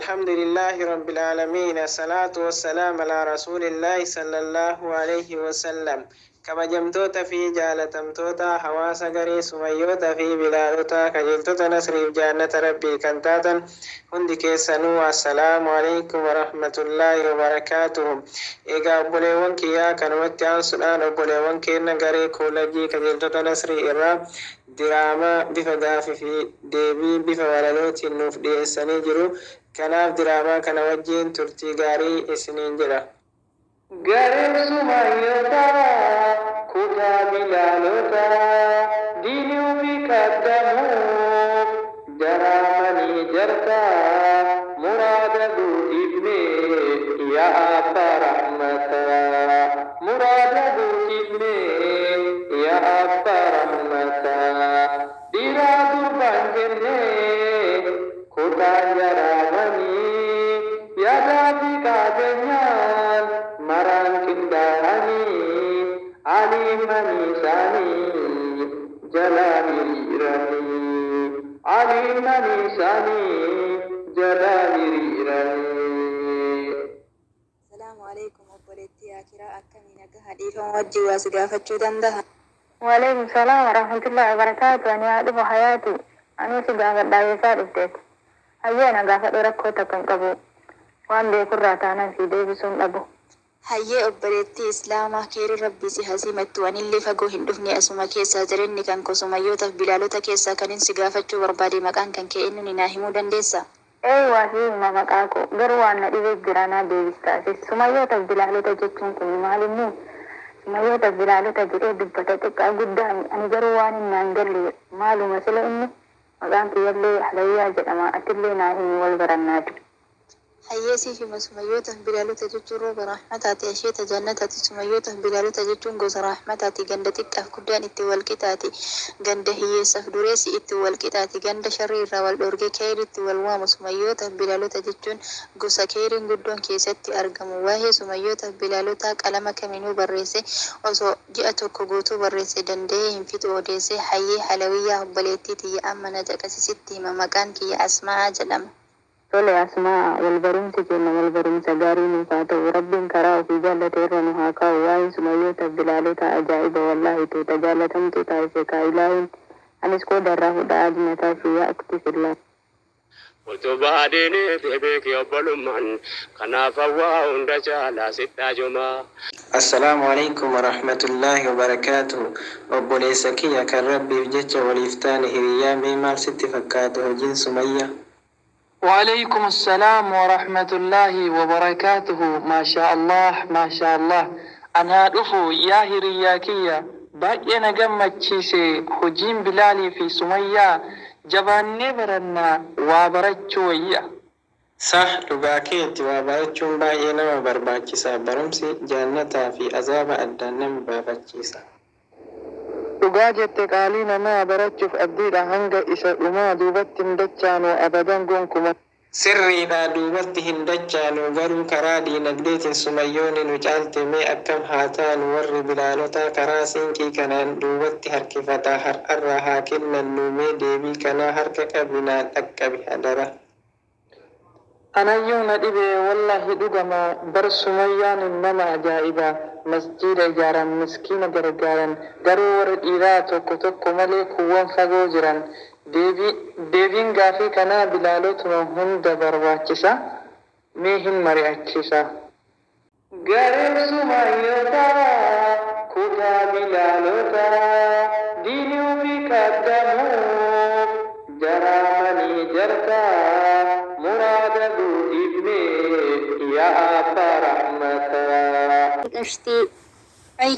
الحمد لله رب العالمين، الصلاة والسلام على رسول الله صلى الله عليه وسلم. كبجمتوتا في جالتمتوتا حواس غري سميوتا في بلادوتا كجلتوتا نسري جنة ربي كنتاتا هندي كيسانو. السلام عليكم ورحمة الله وبركاته. إيقا أبوليوان كيا كانوات عن سلان أبوليوان كينا غري كولاجي كجلتوتا نسري إرام دراما بفقافي في ديبي بفوالدوت النوف دي إساني جرو. كناف دراما كان وجين ترتي غاري إسنين جرا غريب سميوتا كوتا بلالوتا دينيو بكدمو جرامني جرتا مراد دو ابني يا أبا رحمتا مراد دو ابني يا أبا رحمتا ديرا دربان جنة كوتا جرامني يا دابي كاجنان مران كنداني علمني ساني جلالي راني علمني ساني جلالي راني. السلام عليكم وبركاته يا كراء كمين قهديكم وجه واسقافة دندها. وعليكم السلام ورحمة الله وبركاته. أنا أعرف حياتي أنا سقافة دايسار إفتت هيا نقافة ركوتا كن قبو وان بيكون راتانا في ديبسون أبو هيا أبريتي إسلاما كيري ربي سي هزيمت وان اللي فقو هندفني أسما كيسا جرني كان كسميوتا بلالوتا كيسا كان سقافة بربادي مكان كان كإنني ناهمو دنديسا. أيوة سيما مقاكو قروانا إذا جرانا ديبستاسي سميوتا بلالوتا جتون كني معلمين سميوتا بلالوتا جري دبتتك قدامي أنا قرواني نانجلي مالو مسلا إني مقام كيالي حلويا جرما أتلي ناهمي والبرناتي. هيا في مسميوتا بلالوتا جتورو برحمتاتي أشيتا جنتاتي سميوتا بلالوتا جتون قوس رحمتاتي قندتك أفكدان إتي والكتاتي قند هي سفدوريسي إتي والكتاتي قند شرير والأورجي كير إتي والوام سميوتا بلالوتا جتون قوس كيرين قدون كيستي أرقمو واهي سميوتا بلالوتا قلما كمينو بريسي وصو جئتو كوغوتو بريسي دندهم فيتو وديسي حيي حلوية بليتي تي أمنا جاكسي ستي مكان كي أسماء جلم تولي أسماء والبرمس جنة والبرمس قارين فاتو رب كراو في جالة إرنها كاو واي سميوتا بلالوتا أجائب والله تتجالة تتعيشك إلهي أنسكو دراه داجنة في يأكتي في الله وتباديني تبيك يبلمان كنا فوا ونرجع لا ستا جما. السلام عليكم ورحمة الله وبركاته. أبو ليسكية كالربي بجتش والإفتان هريامي مال ست فكاته جنس مية. وعليكم السلام ورحمة الله وبركاته. ما شاء الله ما شاء الله. أنا أدفو يا هرياكية باقي أنا جمع تشيسي حجين بلالي في سمية جباني برنا وبرتشوية صح لباكيت وبرتشون باقينا وبرباكيسا برمسي جانتا في أزاب أدنم باباكيسا dhugaa jette qaalii namaa barachuuf abdiidha hanga isa dhumaa duubatti hin dachaanu abadan gonkumaa. Sirriidha duubatti hin dachaanu garuu karaa diinagdeetiin sumayyoonni nu caalte mee akkam haa taanu warri bilaalotaa karaa siinqii kanaan duubatti harkifataa har'arraa haa kennannu mee deebii kanaa harka qabinaan dhaqqabi hadara. Anayyuu na dhibee wallahi dhugama bar sumayyaan nama ajaa'ibaa masjiida ijaaran miskiina gargaaran garuu warra dhiiraa tokko tokko malee kuwwan fagoo jiran deebiin gaafii kanaa bilaalotuma hunda barbaachisa mee hin mari'achisa. Gareen sumayyotaa kutaa bilaalotaa diinuu fi kaddamuuf jaraamanii jartaa muraada guutifne yaa abbaa rahmataa.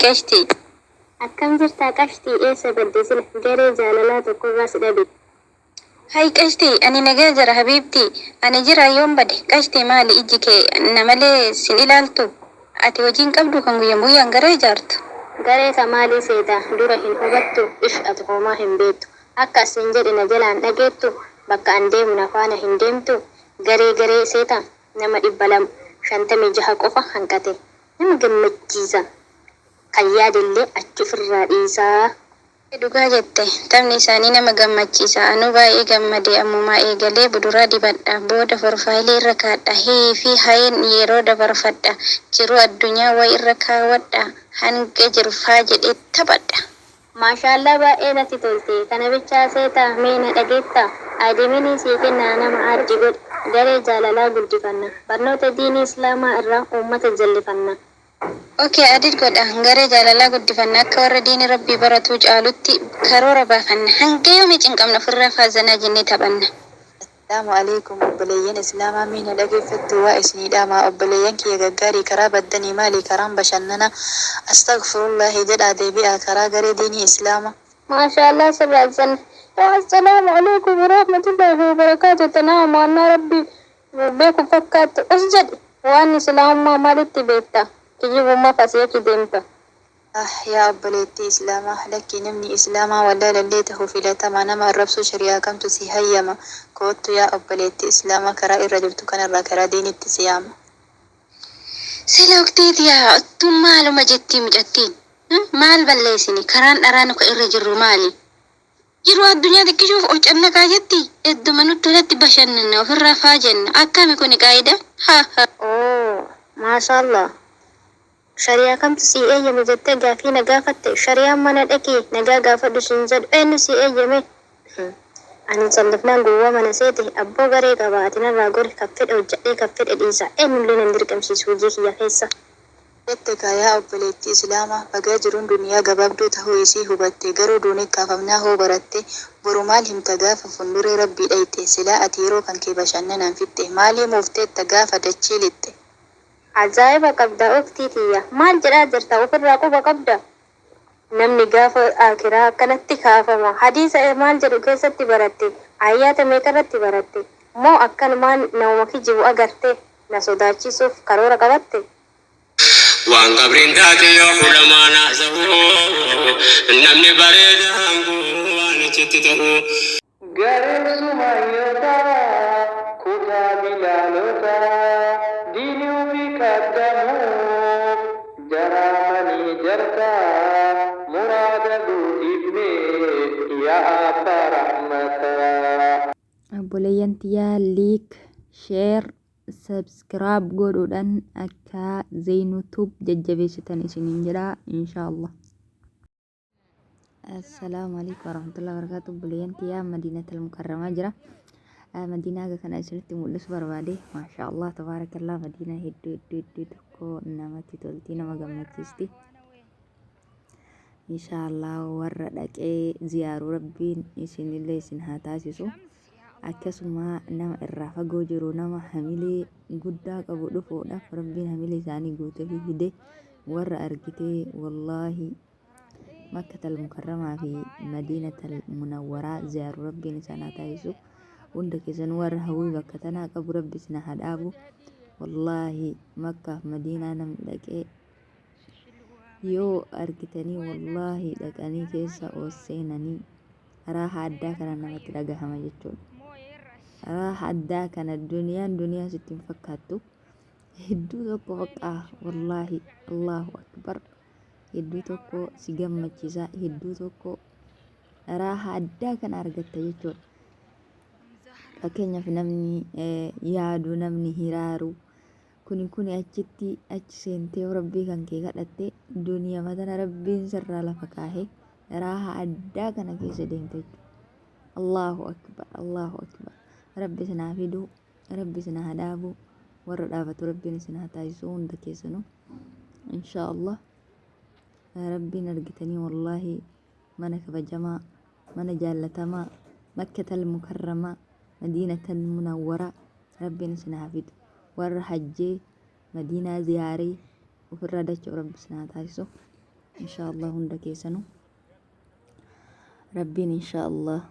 Qashtii akkam jirtaa qashtii eessa badde sila garee jaalalaa tokkorraas dhabe. Hai qashtii ani nagaa jira habiibtii ani jira yoon bade qashtii maali ijji kee namalee sin ilaaltu ati hojiin qabdu kan guyyaan garee ijaartu. Garee ka maalii seeta dura hin hubattu ati homaa hin beektu akka asin jedhe na jalaan dhageettu bakka an deemu na faana hin deemtu garee seeta nama 256 qofa hanqate nama gammachiisa kan yaadillee achi ofirraa dhiisaa Dhugaa jette taphni isaanii nama gammachiisa. Anuu baay'ee gammadee ammumaa eegalee buduraa dibadha. Booda forfaayilii irra kaadha. Hii fi hayin yeroo dabarfadha. Jiruu addunyaa wayi irra kaawwadha. Hanga jiru faa jedhee taphadha. Maashaallah baay'ee natti tolte. Kana bichaa seetaa mee na dhageetta. Adeemini sii kennaa nama aaddi godhe. Garee jaalalaa guddifanna. Barnoota diinii Islaamaa irraa uummata jallifanna. Okay, adit godha. Garee jaalalaa guddifanna akka warra diinii rabbii baratuu caalutti karoora baafanna. Hanga yoomii cinqabna ofirraa faazanaa jennee taphanna. Assalamu alaikum obboleeyyan Islaamaa miina dhageeffattu waa isinii dhaamaa obboleeyyan kiyya gaggaarii karaa baddanii maalii karaan bashannana astaghfirullahi jedhaa deebi'aa karaa garee diinii Islaamaa. Maashaallah sirraazan. Assalamu alaikum warahmatullahi wabarakatuh. Tanaa maannaa rabbii beeku fakkaatu os jedhi waan Islaamummaa maalitti beekta? Kijibummaa fasiyaki deemta. Yaa obboleettii Islaamaa lakkii namni Islaamaa wallaalallee ta'uu filatamaa nama arrabsuu shari'aa kamtu si hayyama koottu yaa obboleettii Islaamaa karaa irra jirtu kanarraa karaa diinitti si yaama. Sila waqtiiti yaa ottuun maaluma jettii mucattiin? Maal balleessini karaan dharaa nuka irra jirru maali? Jiruu addunyaa xiqqishuuf ocanna kaajetti edduma nutti irratti bashannanna ofirraa faa jenna akkami kuni qaayida? Maashaallah. Shari'aa kamtu si eeyyame jettee gaafii na gaafatte shari'aan mana dhaqii nagaa gaafadhu sun jedhu eenyu si eeyyame? Ani sallifnaan gowwaa mana seete abboo garee qaba ati narraa gori kaffedhe hojjadhee kaffedhe dhiisa eenyullee nan dirqamsiisu hojii kiyya keessa. Jette yaa obboleettii Islaamaa bagaa jiruun duniyaa gabaabduu ta'uu isii hubatte garuu duunii kaafamnaa hoo baratte boru maal himta gaafa fuulduree rabbii dhayte silaa ati yeroo kan kee bashannanaan fitte maalii muufteetta gaafa dachii litte. Ajaa'iba qabda ooftiitiyya maal jedhaa jirta ofirraa quba qabda. Namni gaafa akiraa akkanatti kaafama hadiisa maal jedhu keessatti baratte ayyaata meeqarratti baratte moo akkan maal nama kijibu agarte na sodaachisuuf karoora qabatte. Waan qabriin taate yoo fulamaa naasa'u namni bareedaan kun waan achitti ta'u. Gareen sumayyoota kutaa bilaalota diinii ofii kaddamuuf jaraamanii jarta muraada guutifne yaa abbaa rahmataa. Obboleeyyan tiyyaa liik sheer subscribe godhuudhaan akka Zaynutub jajjabeessitan isiniin jedha inshaallah. Assalaamu alaikum warahmatullahi wabarakatuh. Obboleeyyan tiyyaa Madiinatul Mukarramaa jira. Madiinaa kana isinitti mul'isu barbaade maashaallah tabaarakallah Madiinaa hedduu tokko namatti tolti nama gammachiisti. Inshaallah warra dhaqee ziyaaruu rabbiin isinillee isin haa taasisu. Akkasuma nama irraa fagoo jiru nama hamilee guddaa qabu dhufuudhaaf rabbiin hamilee isaanii guutee fi fide warra argitee wallaahi Makkatal Mukarramaa fi Madiinatal Munawwaraa ziyaaruu rabbiin isaan haa taasisu. Hunda keessan warra hawwii bakka tanaa qabu rabbi isin haa dhaabu. Wallaahi Makkaaf Madiinaa namni dhaqee yoo argitanii wallaahi dhaqanii keessa seenanii raaha addaa kana namatti dhagahama jechuudha. Raaha addaa kana duniyaa sitti hin fakkaattu hedduu tokko faqqaa wallaahi Allahu akbar hedduu tokko si gammachiisa hedduu tokko raaha addaa kana argatta jechuudha. Fakkeenyaaf namni yaadu namni hiraaru kuni achitti achi seentee rabbii kan kee kadhatte duniyaa matana rabbiin sirraa lafa kaahee raaha addaa kana keessa deemte jechuudha. Allahu akbar Allahu akbar rabbi sinaa fidu rabbi sinaa hadaabu warra dhaabatu rabbiin sinaa taasisu hunda keessanuu inshaallah. Rabbiin argitanii wallaahi mana kabajamaa mana jaallatamaa Makkatal Mukarramaa Madiinatal Munawwaraa rabbiin sinaa fidu warra hajjee Madiinaa ziyaaree ofirraa dacha'u rabbi sinaa taasisu inshaallah hunda keessanuu. Rabbiin inshaallah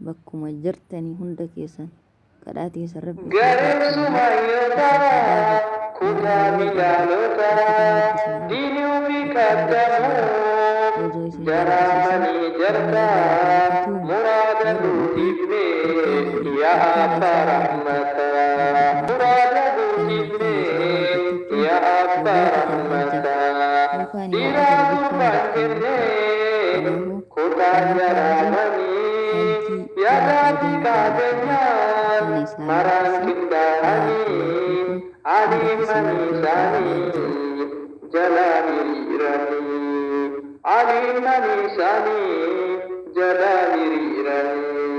bakkuma jirtanii hunda keessan kadhaatiisa rabbi. Gareen sumayyoota kutaa bilaalota diinii ofii kaddamuuf jaraamanii jarta muraada guutifne yaa abbaa rahmataa. Muraada guutifne yaa abbaa rahmataa. Dhiiraa gurbaan kennee kutaa rabbiin mana islaamaa keessa Allahu isin عليم لساني جلال ريراني